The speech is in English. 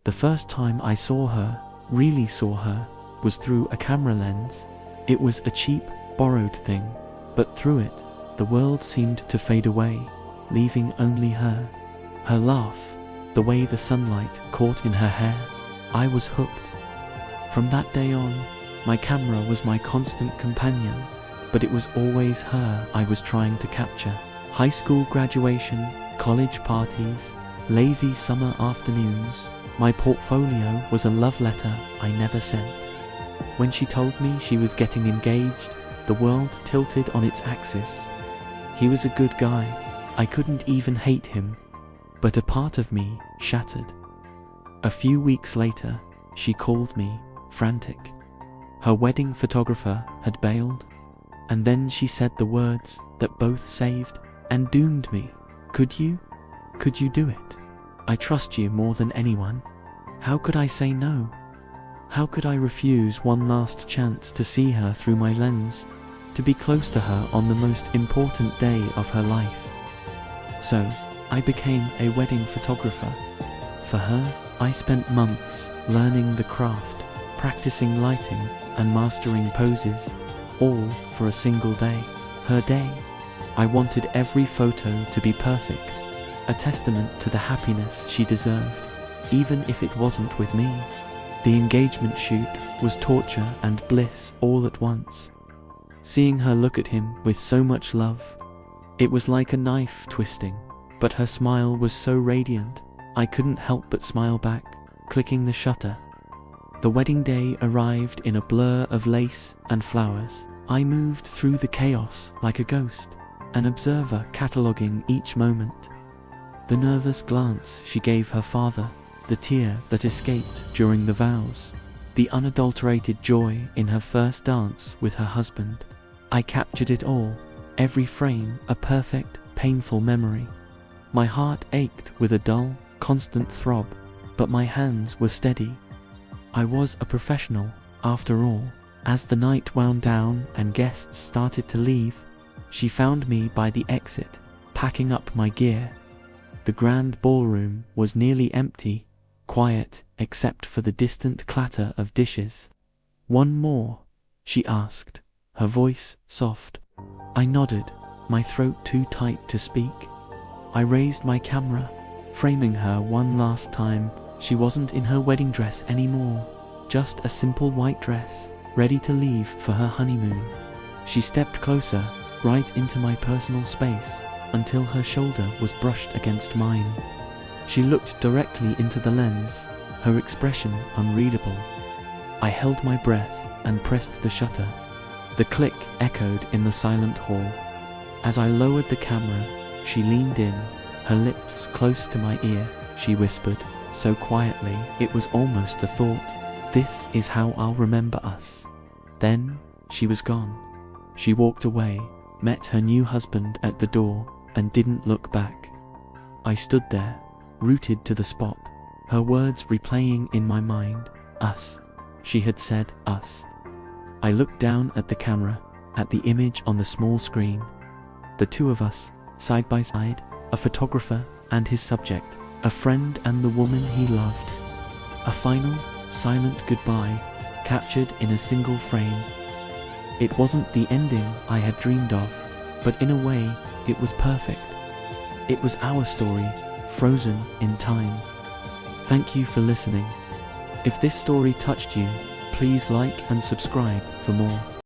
The first time I saw her, really saw her, was through a camera lens. It was a cheap, borrowed thing, but through it, the world seemed to fade away, leaving only her. Her laugh, the way the sunlight caught in her hair, I was hooked. From that day on, my camera was my constant companion, but it was always her I was trying to capture. High school graduation, college parties, lazy summer afternoons, my portfolio was a love letter I never sent. When she told me she was getting engaged, the world tilted on its axis. He was a good guy, I couldn't even hate him, but a part of me shattered. A few weeks later, she called me, frantic. Her wedding photographer had bailed, and then she said the words that both saved and doomed me. Could you do it? I trust you more than anyone. How could I say no? How could I refuse one last chance to see her through my lens, to be close to her on the most important day of her life? So, I became a wedding photographer. For her, I spent months learning the craft, practicing lighting and mastering poses, all for a single day. Her day. I wanted every photo to be perfect, a testament to the happiness she deserved, even if it wasn't with me. The engagement shoot was torture and bliss all at once. Seeing her look at him with so much love, it was like a knife twisting, but her smile was so radiant, I couldn't help but smile back, clicking the shutter. The wedding day arrived in a blur of lace and flowers. I moved through the chaos like a ghost, an observer cataloguing each moment. The nervous glance she gave her father, the tear that escaped during the vows, the unadulterated joy in her first dance with her husband. I captured it all, every frame a perfect, painful memory. My heart ached with a dull, constant throb, but my hands were steady. I was a professional, after all. As the night wound down and guests started to leave, she found me by the exit, packing up my gear. The grand ballroom was nearly empty, quiet except for the distant clatter of dishes. "One more?" she asked, her voice soft. I nodded, my throat too tight to speak. I raised my camera, framing her one last time. She wasn't in her wedding dress anymore, just a simple white dress, ready to leave for her honeymoon. She stepped closer, right into my personal space, until her shoulder was brushed against mine. She looked directly into the lens, her expression unreadable. I held my breath and pressed the shutter. The click echoed in the silent hall. As I lowered the camera, she leaned in, her lips close to my ear. She whispered, so quietly it was almost a thought, "This is how I'll remember us." Then she was gone. She walked away, met her new husband at the door, and didn't look back. I stood there, rooted to the spot, her words replaying in my mind. Us. She had said us. I looked down at the camera, at the image on the small screen. The two of us, side by side, a photographer and his subject, a friend and the woman he loved. A final, silent goodbye, captured in a single frame. It wasn't the ending I had dreamed of, but in a way, it was perfect. It was our story, frozen in time. Thank you for listening. If this story touched you, please like and subscribe for more.